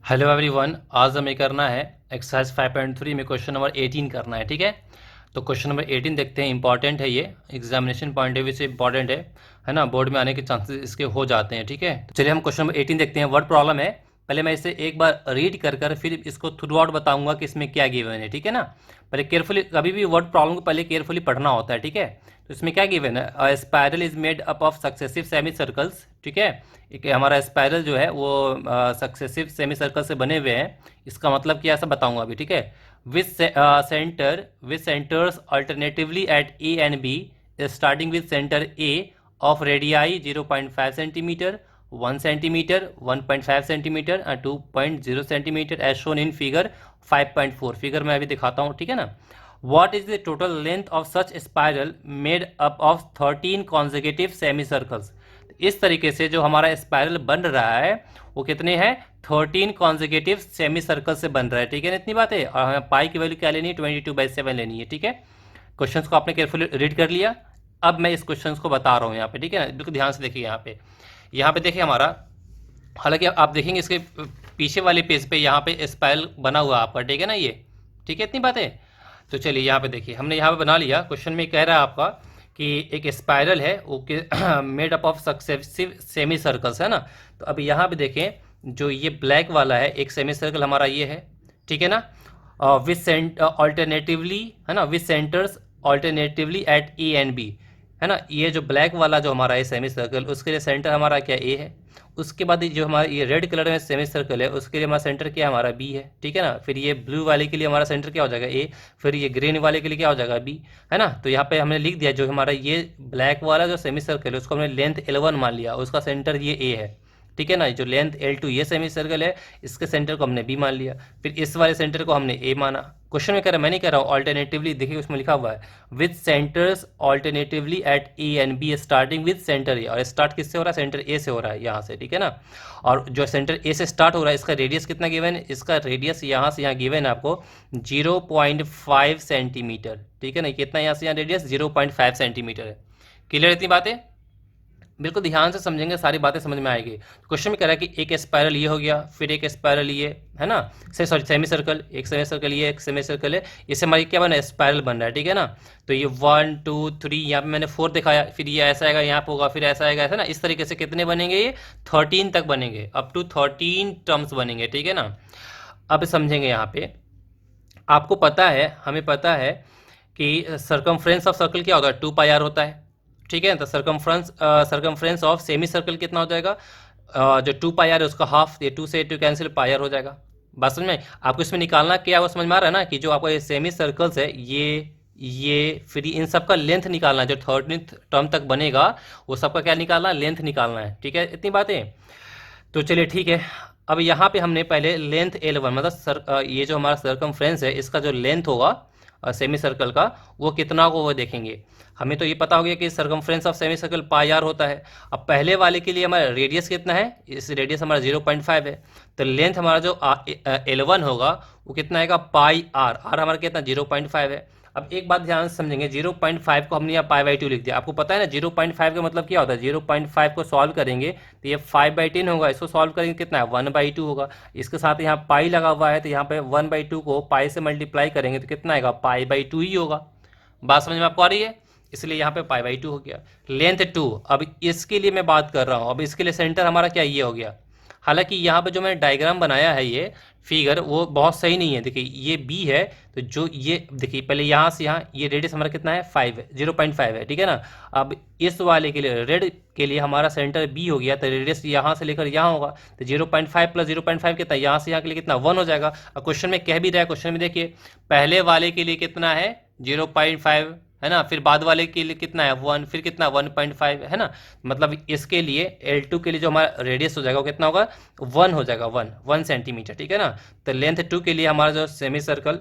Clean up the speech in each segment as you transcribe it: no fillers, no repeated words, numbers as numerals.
Hello everyone, आज हमें करना है एक्सरसाइज 5.3 में क्वेश्चन नंबर 18 करना है। ठीक है, तो क्वेश्चन नंबर 18 देखते हैं। इंपॉर्टेंट है, ये एग्जामिनेशन पॉइंट ऑफ व्यू से इंपॉर्टेंट है ना। बोर्ड में आने के चांसेस इसके हो जाते हैं। ठीक है, तो चलिए हम क्वेश्चन नंबर 18 देखते हैं। वर्ड प्रॉब्लम है, पहले मैं इसे एक बार रीड कर फिर इसको थ्रू आउट बताऊंगा कि इसमें क्या गिवन है। ठीक है ना, पहले केयरफुली, कभी भी वर्ड प्रॉब्लम को पहले केयरफुली पढ़ना होता है। ठीक है, तो इसमें क्या गिवन है, अ spiral is made up of successive semi circles. ठीक है, एक हमारा स्पाइरल जो है वो सक्सेसिव सेमी सर्कल से बने हुए हैं। इसका मतलब क्या, ऐसा बताऊंगा अभी। ठीक है, with centres alternatively at A and B, starting with centre A of radii 0.5 centimetre, 1 centimetre, 1.5 centimetre और 2.0 centimetre as shown in figure 5.4। Figure में अभी दिखाता हूँ। ठीक है ना, What is the total length of such spiral made up of 13 consecutive semicircles? इस तरीके से जो हमारा स्पाइरल बन रहा है वो कितने हैं, 13 कॉन्जिक्यूटिव सेमी सर्कल से बन रहा है। ठीक है ना, इतनी बात है। और हमें पाई की वैल्यू क्या लेनी है, 22/7 लेनी है। ठीक है, क्वेश्चन को आपने केयरफुली रीड कर लिया। अब मैं इस क्वेश्चन को बता रहा हूँ यहाँ पे। ठीक है ना, बिल्कुल ध्यान से देखिए। यहाँ पे देखिए हमारा, हालांकि आप देखेंगे इसके पीछे वाले पेज पे यहाँ पे स्पाइरल बना हुआ आपका। ठीक है ना, ये ठीक है, इतनी बात है। तो चलिए यहाँ पे देखिए, हमने यहाँ पे बना लिया। क्वेश्चन में कह रहा है आपका कि एक स्पाइरल है okay, made up of successive semi circles, है ना। तो अब यहाँ पे देखें, जो ये ब्लैक वाला है एक सेमी सर्कल हमारा ये है। ठीक है ना, विथ सेंट ऑल्टरनेटिवली, है ना, with centres alternatively at A and B, है ना। ये जो ब्लैक वाला जो हमारा है सेमी सर्कल, उसके लिए सेंटर हमारा क्या ए है। उसके बाद जो हमारा ये रेड कलर में सेमी सर्कल है, उसके लिए हमारा सेंटर क्या हमारा बी है। ठीक है ना, फिर ये ब्लू वाले के लिए हमारा सेंटर क्या हो जाएगा ए, फिर ये ग्रीन वाले के लिए क्या हो जाएगा बी, है ना। तो यहाँ पे हमने लिख दिया, जो हमारा ये ब्लैक वाला जो सेमी सर्कल है उसको हमने लेंथ L1 मान लिया, उसका सेंटर ये ए है। ठीक है ना, जो लेंथ L2 ये सेमी सर्कल है, इसके सेंटर को हमने बी मान लिया, फिर इस वाले सेंटर को हमने ए माना। क्वेश्चन में कह रहा है, मैं नहीं कह रहा हूँ, ऑल्टरनेटिवली देखिए उसमें लिखा हुआ है with centres alternatively at A and B starting with centre A. और स्टार्ट किससे हो रहा है, सेंटर ए से हो रहा है यहाँ से। ठीक है ना, और जो सेंटर ए से स्टार्ट हो रहा है इसका रेडियस कितना गिवन है, इसका रेडियस यहाँ से यहाँ गिवन है आपको 0.5 सेंटीमीटर। ठीक है ना, कितना यहाँ से यहाँ रेडियस 0.5 सेंटीमीटर है। क्लियर इतनी बातें, बिल्कुल ध्यान से समझेंगे, सारी बातें समझ में आएगी। क्वेश्चन में कह रहा है कि एक स्पाइरल ये हो गया, फिर एक स्पाइरल ये, है ना, सॉरी सेमी सर्कल, एक सेमी सर्कल ये, एक सेमी सर्कल है, इससे हमारी क्या बना है, स्पाइरल बन रहा है। ठीक है ना, तो ये 1 2 3, यहाँ पे मैंने 4 दिखाया, फिर ये ऐसा आएगा यहाँ पे होगा, फिर ऐसा आएगा, ऐसा ना। इस तरीके से कितने बनेंगे, ये 13 तक बनेंगे, अप टू 13 टर्म्स बनेंगे। ठीक है ना, अब समझेंगे यहाँ पे। आपको पता है, हमें पता है कि सर्कमफ्रेंस ऑफ सर्कल क्या होता है, 2πr होता है। ठीक है, तो सर्कमफ्रेंस ऑफ सेमी सर्कल कितना हो जाएगा, जो 2πr है उसका हाफ, ये 2 से 2 कैंसिल, πr हो जाएगा। बात समझ में, आपको इसमें निकालना क्या है वो समझ में आ रहा है ना, कि जो आपका ये सेमी सर्कल्स है, ये फिर इन सबका लेंथ निकालना है, जो 13th टर्म तक बनेगा वो सबका क्या निकालना है, लेंथ निकालना है। ठीक है, इतनी बातें। तो चलिए ठीक है, अब यहाँ पे हमने पहले लेंथ L1 मतलब ये जो हमारा सर्कमफ्रेंस है इसका जो लेंथ होगा सेमी सर्कल का, वो कितना होगा वो देखेंगे। हमें तो ये पता हो गया कि circumference of semi circle πr होता है। अब पहले वाले के लिए हमारा रेडियस कितना है, इस रेडियस हमारा 0.5 है, तो लेंथ हमारा जो L1 होगा वो कितना आएगा, πr, r हमारा कितना 0.5 है। अब एक बात ध्यान से समझेंगे, 0.5 को हमने यहाँ π/2 लिख दिया। आपको पता है ना 0.5 का मतलब क्या होता है, 0.5 को सॉल्व करेंगे तो ये 5/10 होगा, इसको सॉल्व करेंगे कितना है, 1/2 होगा। इसके साथ यहाँ पाई लगा हुआ है, तो यहाँ पे 1/2 को पाई से मल्टीप्लाई करेंगे तो कितना आएगा, π/2 ही होगा। बात समझ में आपको आ रही है, इसलिए यहाँ पे π/2 हो गया। लेंथ 2, अब इसके लिए मैं बात कर रहा हूँ, अब इसके लिए सेंटर हमारा क्या ये हो गया। हालांकि यहाँ पे जो मैंने डायग्राम बनाया है ये फिगर, वो बहुत सही नहीं है। देखिए ये बी है, तो जो ये देखिए पहले यहाँ से यहाँ ये रेडियस हमारा कितना है, 5 है, 0.5 है। ठीक है ना, अब इस वाले के लिए रेड के लिए हमारा सेंटर बी हो गया, तो रेडियस यहाँ से लेकर यहाँ होगा, तो 0.5 प्लस 0.5 कितना, यहाँ से यहाँ के लिए कितना, 1 हो जाएगा। अब क्वेश्चन में कह भी रहा है, क्वेश्चन में देखिए पहले वाले के लिए कितना है 0.5, है ना, फिर बाद वाले के लिए कितना है 1, फिर कितना 1.5, है ना। मतलब इसके लिए L2 के लिए जो हमारा रेडियस हो जाएगा वो कितना होगा, 1 हो जाएगा, 1 सेंटीमीटर। ठीक है ना, तो लेंथ 2 के लिए हमारा जो सेमी सर्कल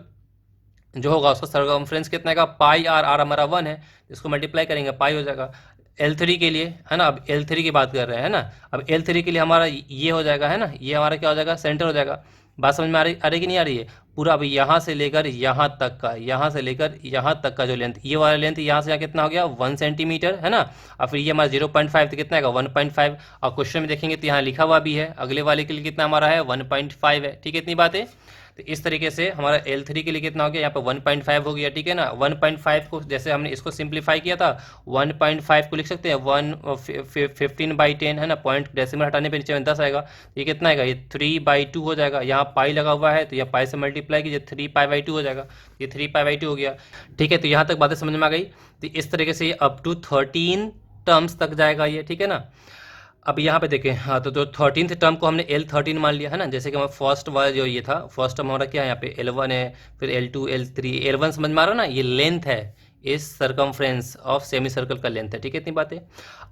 जो होगा उसका सर्कमफ्रेंस कितना है, πr, r हमारा 1 है, इसको मल्टीप्लाई करेंगे पाई हो जाएगा। L3 के लिए, है ना, अब L3 की बात कर रहे हैं, है ना, अब L3 के लिए हमारा ये हो जाएगा, है ना, ये हमारा क्या हो जाएगा, सेंटर हो जाएगा। बात समझ में आ रही कि नहीं आ रही है? पूरा अभी यहाँ से लेकर यहाँ तक का, यहाँ से लेकर यहाँ तक का जो लेंथ, ये वाला लेंथ यहाँ से यहाँ कितना हो गया 1 सेंटीमीटर है ना। और फिर ये हमारा 0.5 तो कितना है 1.5। और क्वेश्चन में देखेंगे तो यहाँ लिखा हुआ भी है अगले वाले के लिए कितना हमारा है 1.5 है। ठीक है, इतनी बात है। तो इस तरीके से हमारा L3 के लिए कितना हो गया यहाँ पे 1.5 हो गया। ठीक है ना, 1.5 को जैसे हमने इसको सिंप्लीफाई किया था 1.5 को लिख सकते हैं 15/10 है ना, पॉइंट डेसिमल हटाने पे नीचे में 10 आएगा। ये कितना आएगा, ये 3/2 हो जाएगा। यहाँ पाई लगा हुआ है तो यह पाई से मल्टीप्लाई कीजिए 3π/2 हो जाएगा। ये 3π/2 हो गया। ठीक है, तो यहाँ तक बातें समझ में आ गई। तो इस तरीके से ये अप टू 13 टर्म्स तक जाएगा ये। ठीक है ना, अब यहाँ पे देखें, हाँ तो जो 13th टर्म को हमने L13 मान लिया है ना। जैसे कि हमारा फर्स्ट वाला जो ये था, फर्स्ट टर्म हमारा क्या है यहाँ पे L1 है, फिर L2 L3 L1 समझ में आ रहा है ना, ये लेंथ है इस सर्कमफ्रेंस ऑफ सेमी सर्कल का लेंथ है। ठीक है, इतनी बातें।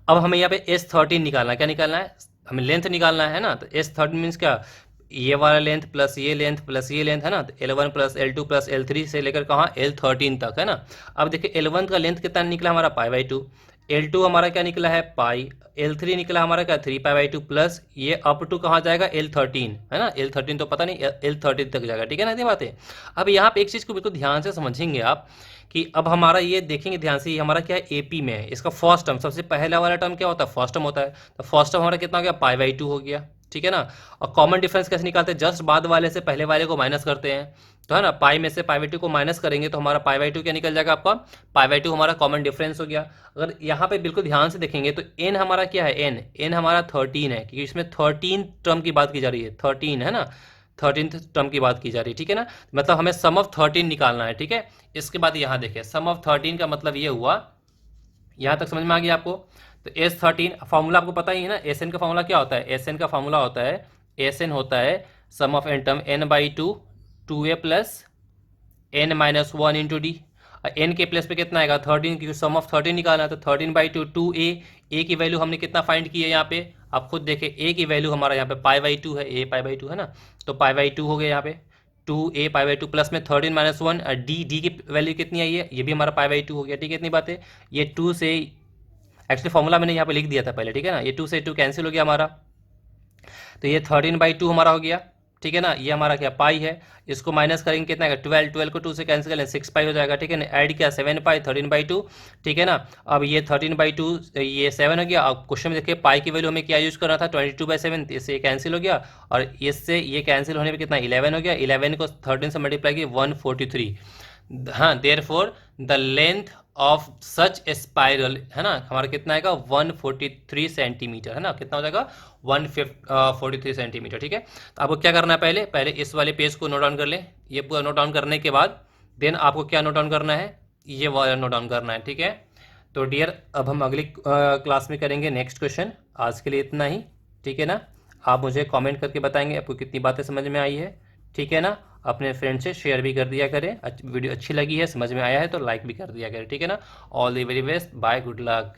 अब हमें यहाँ पे S13 निकालना है। क्या निकालना है, हमें लेंथ निकालना है ना। तो S13 मीन्स क्या, ये वाला लेंथ प्लस ये लेंथ प्लस ये लेंथ है ना। तो L1 plus L2 plus L3 से लेकर कहाँ L13 तक है ना। अब देखिए L1 का लेंथ कितना निकला हमारा π/2, L2 हमारा क्या निकला है पाई, L3 निकला हमारा क्या 3π/2 प्लस ये अप टू कहाँ जाएगा L13 है ना। L13 तो पता नहीं, L13 तक जाएगा। ठीक है ना, इतनी बात है। अब यहाँ पे एक चीज़ को बिल्कुल ध्यान से समझेंगे आप कि अब हमारा ये देखेंगे ध्यान से, ये हमारा क्या है AP में है। इसका फर्स्ट टर्म, सबसे पहला वाला टर्म क्या होता है, फर्स्ट टर्म होता है। तो फर्स्ट टर्म हमारा कितना हो गया π/2 हो गया। ठीक है ना, और कॉमन डिफरेंस कैसे निकालते हैं, जस्ट बाद वाले से पहले वाले को माइनस करते हैं। तो है ना, पाई में से π/2 को माइनस करेंगे तो हमारा π/2 क्या निकल जाएगा आपका, π/2 हमारा कॉमन डिफरेंस हो गया। अगर यहाँ पे बिल्कुल ध्यान से देखेंगे तो n हमारा क्या है, n हमारा 13 है, क्योंकि इसमें 13 टर्म की बात की जा रही है, 13 है ना, 13th टर्म की बात की जा रही है। ठीक है ना, मतलब हमें सम ऑफ 13 निकालना है। ठीक है, इसके बाद यहाँ देखें सम ऑफ 13 का मतलब ये हुआ, यहाँ तक समझ में आ गया आपको। तो S13 फॉर्मूला आपको पता ही है ना, SN का फॉर्मूला क्या होता है, SN का फॉर्मूला होता है, SN होता है sum of n term n/2 2a plus n-1 into d. n के प्लेस पे कितना आएगा 13, क्योंकि सम ऑफ 13 निकालना है। तो 13/2 2a, a की वैल्यू हमने कितना फाइंड की है यहाँ पे, आप खुद देखें a की वैल्यू हमारा यहाँ पे π/2 है, a π/2 है ना। तो π/2 हो गया यहाँ पे 2a π/2 प्लस में 13 - 1 d की वैल्यू कितनी आई है, ये भी हमारा π/2 हो गया। ठीक है, इतनी बातें। ये 2 से एक्चुअली फॉर्मूला मैंने यहाँ पे लिख दिया था पहले। ठीक है ना, ये 2 से 2 कैंसिल हो गया हमारा, तो ये 13/2 हमारा हो गया। ठीक है ना, ये हमारा क्या पाई है, इसको माइनस करेंगे कितना है 12 को 2 से कैंसिल करें 6π हो जाएगा। ठीक है ना, ऐड किया 7π 13/2। ठीक है ना, अब ये 13/2 ये 7 हो गया। अब क्वेश्चन में देखिए पाई की वैल्यू हमें क्या यूज करना था 22/7, इससे ये कैंसिल हो गया और इससे ये कैंसिल होने पर कितना 11 हो गया। 11 को 13 से मल्टीप्लाई किया 143। हाँ, therefore the length of such spiral है ना हमारा कितना आएगा 143 सेंटीमीटर है ना, कितना हो जाएगा 143 सेंटीमीटर। ठीक है, तो आपको क्या करना है, पहले इस वाले पेज को नोट डाउन कर लें। ये पूरा नोट डाउन करने के बाद देन आपको क्या नोट डाउन करना है, ये वाला नोट डाउन करना है। ठीक है, तो डियर अब हम अगली क्लास में करेंगे नेक्स्ट क्वेश्चन। आज के लिए इतना ही। ठीक है ना, आप मुझे कमेंट करके बताएंगे आपको कितनी बातें समझ में आई है। ठीक है ना, अपने फ्रेंड से शेयर भी कर दिया करें। वीडियो अच्छी लगी है, समझ में आया है तो लाइक भी कर दिया करें। ठीक है ना, all the very best, bye, good luck.